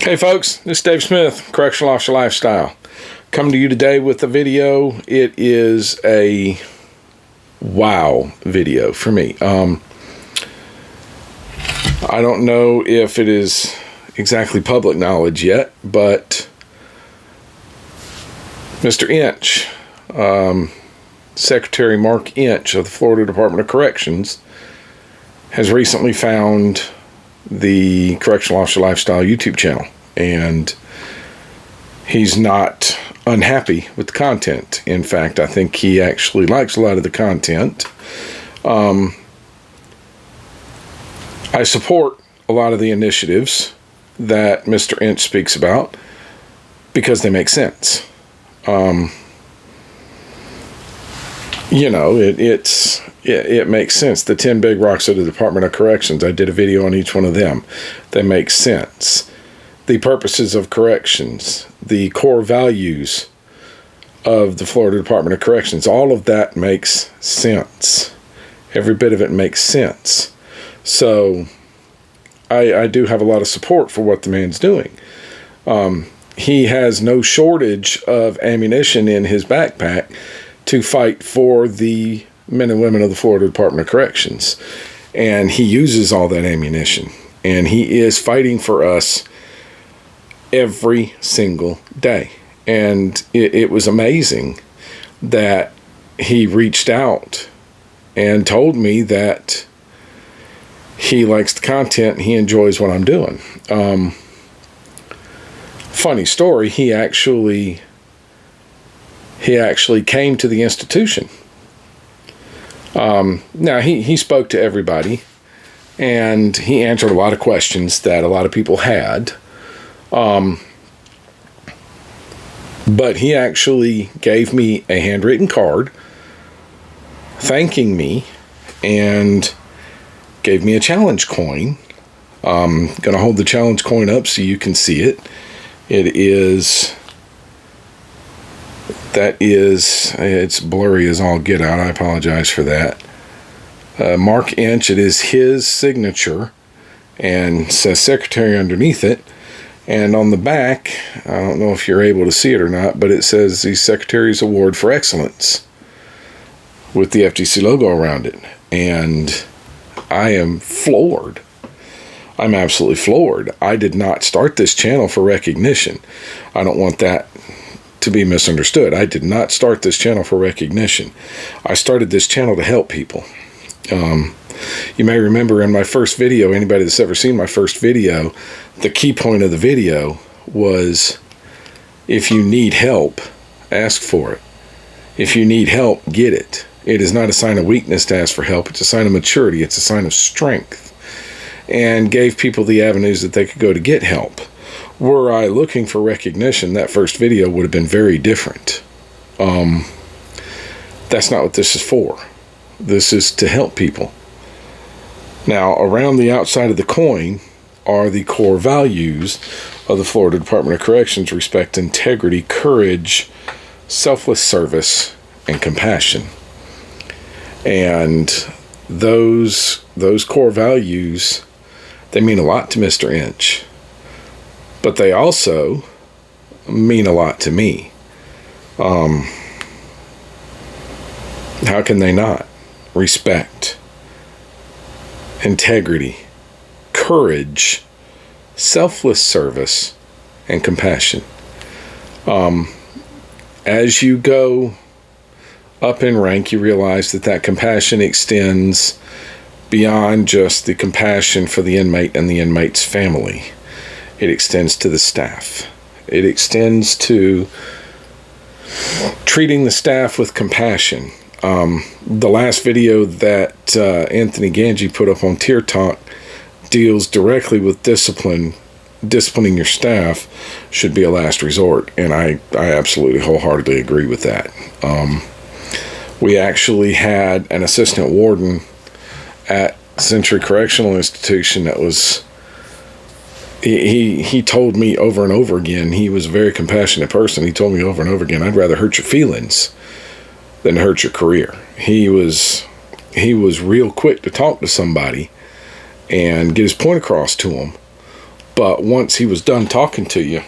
Hey folks, this is Dave Smith, Correctional Officer Lifestyle. Coming to you today with a video. It is a wow video for me. I don't know if it is exactly public knowledge yet, but Mr. Inch, Secretary Mark Inch of the Florida Department of Corrections, has recently found the Correctional Officer Lifestyle YouTube channel, and he's not unhappy with the content. In fact, I think he actually likes a lot of the content. I support a lot of the initiatives that Mr. Inch speaks about because they make sense. It makes sense. The 10 big rocks of the Department of Corrections, I did a video on each one of them. They make sense. The purposes of corrections, the core values of the Florida Department of Corrections, all of that makes sense. Every bit of it makes sense. So I do have a lot of support for what the man's doing. He has no shortage of ammunition in his backpack to fight for the men and women of the Florida Department of Corrections. And he uses all that ammunition. And he is fighting for us every single day. And it was amazing that he reached out and told me that he likes the content, he enjoys what I'm doing. Funny story, he actually came to the institution. Now, he spoke to everybody, and he answered a lot of questions that a lot of people had. But he actually gave me a handwritten card thanking me and gave me a challenge coin. I'm going to hold the challenge coin up so you can see it. It's blurry as all get out. I apologize for that. Mark Inch, it is his signature, and says Secretary underneath it. And on the back, I don't know if you're able to see it or not, but it says the Secretary's Award for Excellence with the FTC logo around it. And I am floored. I'm absolutely floored. I did not start this channel for recognition. I don't want that to be misunderstood. I did not start this channel for recognition. I started this channel to help people. You may remember in my first video, anybody that's ever seen my first video, the key point of the video was, if you need help, ask for it. If you need help, get it. It is not a sign of weakness to ask for help. It's a sign of maturity. It's a sign of strength. And gave people the avenues that they could go to get help. Were I looking for recognition, that first video would have been very different. That's not what this is for. This is to help people. Now, around the outside of the coin are the core values of the Florida Department of Corrections: respect, integrity, courage, selfless service, and compassion. And those core values, they mean a lot to Mr. Inch. But they also mean a lot to me. How can they not? Respect, integrity, courage, selfless service, and compassion. As you go up in rank, you realize that compassion extends beyond just the compassion for the inmate and the inmate's family. It extends to the staff. It extends to treating the staff with compassion. The last video that Anthony Ganji put up on Tier Talk deals directly with discipline. Disciplining your staff should be a last resort, and I absolutely wholeheartedly agree with that. We actually had an assistant warden at Century Correctional Institution that was... He told me over and over again, he was a very compassionate person. He told me over and over again, I'd rather hurt your feelings than hurt your career. He was real quick to talk to somebody and get his point across to them, But once he was done talking to you,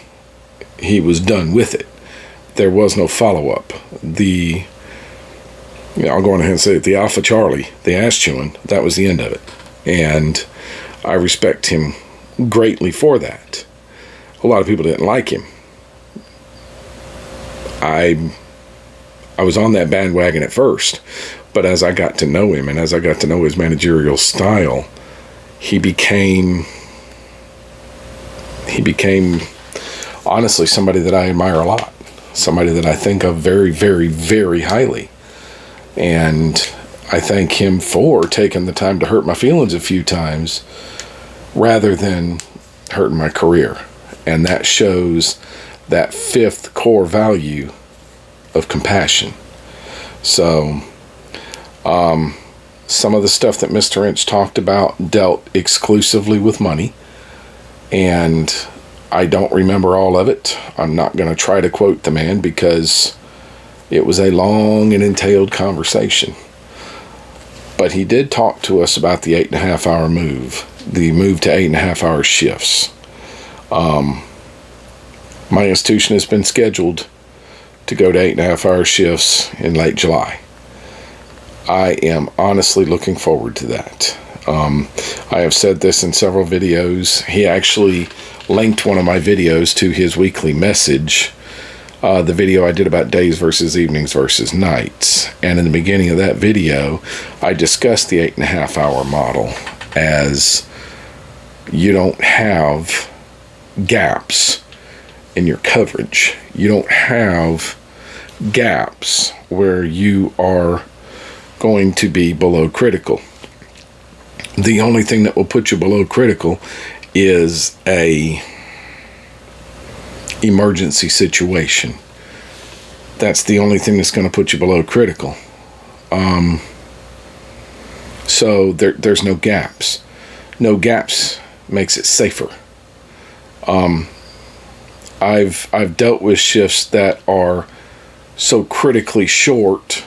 he was done with it. There was no follow-up. I'll go on ahead and say it, the Alpha Charlie, the ass chewing, that was the end of it. And I respect him greatly for that. A lot of people didn't like him. I was on that bandwagon at first, but as I got to know him and as I got to know his managerial style, he became honestly somebody that I admire a lot, somebody that I think of very, very, very highly. And I thank him for taking the time to hurt my feelings a few times rather than hurting my career. And that shows that fifth core value of compassion. So, some of the stuff that Mr. Inch talked about dealt exclusively with money. And I don't remember all of it. I'm not going to try to quote the man because it was a long and entailed conversation. But he did talk to us about the 8.5 hour move, the move to 8.5 hour shifts. My institution has been scheduled to go to 8.5 hour shifts in late July. I am honestly looking forward to that. I have said this in several videos. He actually linked one of my videos to his weekly message, the video I did about days versus evenings versus nights. And in the beginning of that video, I discussed the 8.5 hour model as you don't have gaps in your coverage. You don't have gaps where you are going to be below critical. The only thing that will put you below critical is a emergency situation. That's the only thing that's going to put you below critical. So there's no gaps. No gaps makes it safer. I've dealt with shifts that are so critically short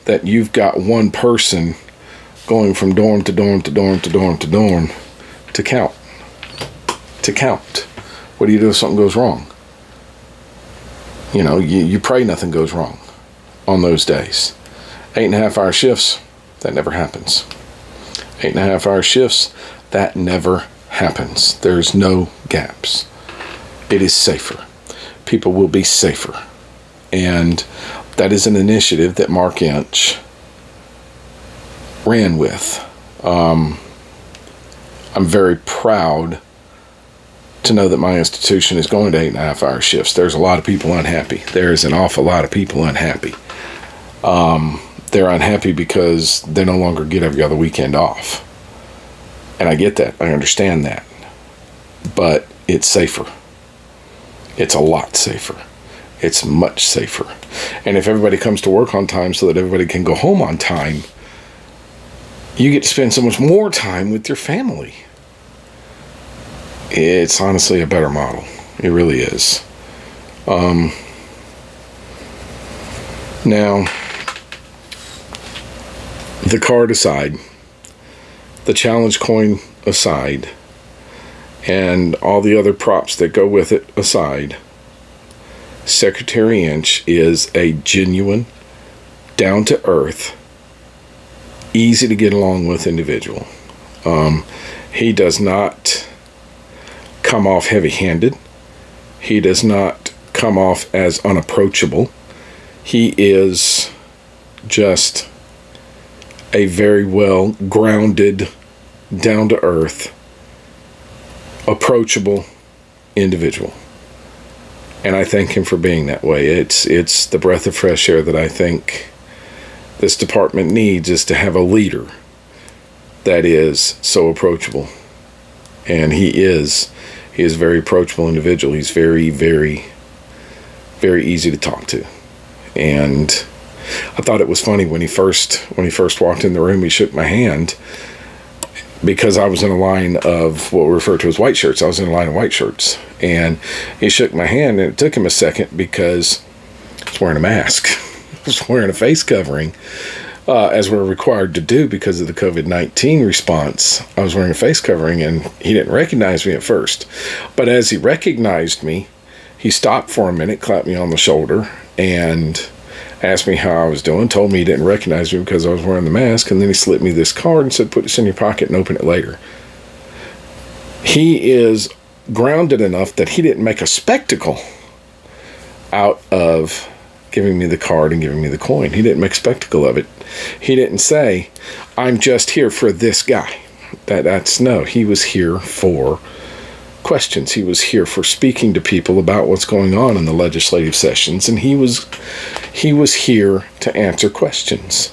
that you've got one person going from dorm to dorm to dorm to dorm to dorm to count. What do you do if something goes wrong? You pray nothing goes wrong on those days. 8.5 hour shifts, that never happens. 8.5 hour shifts, that never happens. There's no gaps. It is safer. People will be safer. And that is an initiative that Mark Inch ran with. I'm very proud to know that my institution is going to 8.5 hour shifts. There's a lot of people unhappy. There's an awful lot of people unhappy. They're unhappy because they no longer get every other weekend off. And I get that. I understand that. But it's safer. It's a lot safer. It's much safer. And if everybody comes to work on time so that everybody can go home on time, you get to spend so much more time with your family. It's honestly a better model. It really is. Now, the card aside, the challenge coin aside, and all the other props that go with it aside, Secretary Inch is a genuine, down-to-earth, easy to get along with individual. He does not come off heavy-handed. He does not come off as unapproachable. He is just a very well grounded, down-to-earth, approachable individual. And I thank him for being that way. It's the breath of fresh air that I think this department needs, is to have a leader that is so approachable. And he is a very approachable individual. He's very, very, very easy to talk to. And I thought it was funny when he first walked in the room, he shook my hand, because I was in a line of what we refer to as white shirts. I was in a line of white shirts. And he shook my hand, and it took him a second because I was wearing a mask. I was wearing a face covering. as we're required to do because of the COVID-19 response. I was wearing a face covering, and he didn't recognize me at first. But as he recognized me, he stopped for a minute, clapped me on the shoulder, and asked me how I was doing, told me he didn't recognize me because I was wearing the mask, and then he slipped me this card and said, put this in your pocket and open it later. He is grounded enough that he didn't make a spectacle out of giving me the card and giving me the coin. He didn't make a spectacle of it. He didn't say, I'm just here for this guy. No, he was here for questions. He was here for speaking to people about what's going on in the legislative sessions, and he was here to answer questions.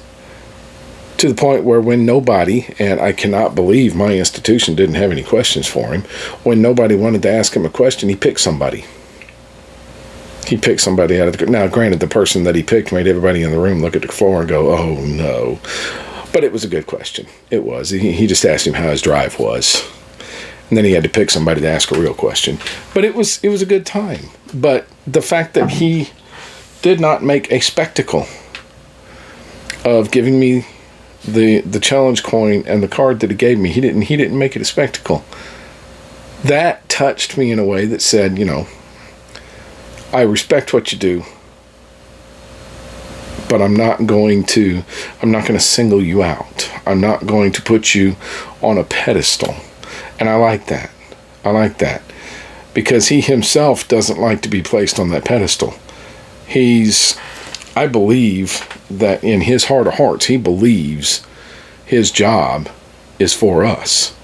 To the point where when nobody, and I cannot believe my institution didn't have any questions for him, when nobody wanted to ask him a question, he picked somebody. He picked somebody out of the... Now, granted, the person that he picked made everybody in the room look at the floor and go, oh, no. But it was a good question. It was. He just asked him how his drive was. And then he had to pick somebody to ask a real question. But it was a good time. But the fact that he did not make a spectacle of giving me the challenge coin and the card that he gave me, he didn't make it a spectacle. That touched me in a way that said, I respect what you do, but I'm not going to single you out. I'm not going to put you on a pedestal. And I like that. Because he himself doesn't like to be placed on that pedestal. I believe that in his heart of hearts, he believes his job is for us.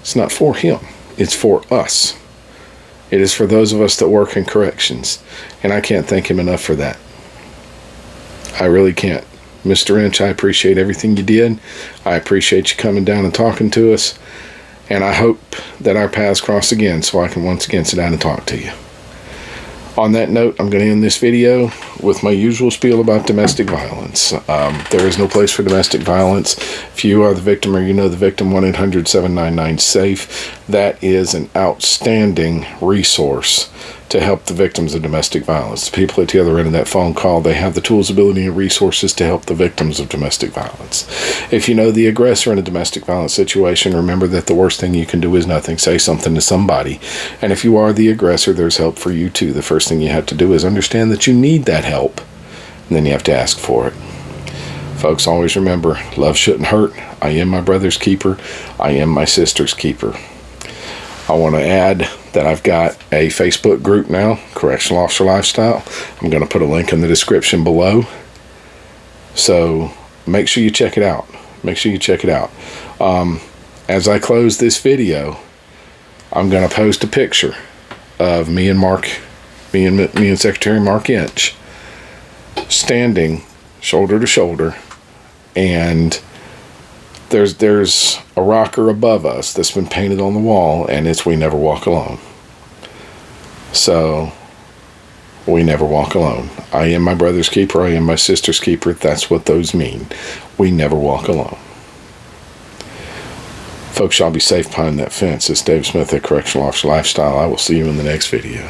It's not for him. It's for us. It is for those of us that work in corrections. And I can't thank him enough for that. I really can't. Mr. Inch, I appreciate everything you did. I appreciate you coming down and talking to us. And I hope that our paths cross again so I can once again sit down and talk to you. On that note, I'm going to end this video with my usual spiel about domestic violence. There is no place for domestic violence. If you are the victim or you know the victim, 1-800-799-SAFE. That is an outstanding resource to help the victims of domestic violence. The people at the other end of that phone call, they have the tools, ability, and resources to help the victims of domestic violence. If you know the aggressor in a domestic violence situation, remember that the worst thing you can do is nothing. Say something to somebody. And if you are the aggressor, there's help for you too. The first thing you have to do is understand that you need that help, and then you have to ask for it. Folks, always remember, love shouldn't hurt. I am my brother's keeper. I am my sister's keeper. I want to add that I've got a Facebook group now, Correctional Officer Lifestyle. I'm going to put a link in the description below. So make sure you check it out. As I close this video, I'm going to post a picture of me and Secretary Mark Inch standing shoulder to shoulder, and there's a rocker above us that's been painted on the wall, and it's "We Never Walk Alone." So, we never walk alone. I am my brother's keeper. I am my sister's keeper. That's what those mean. We never walk alone. Folks, y'all be safe behind that fence. It's Dave Smith at Correctional Officer Lifestyle. I will see you in the next video.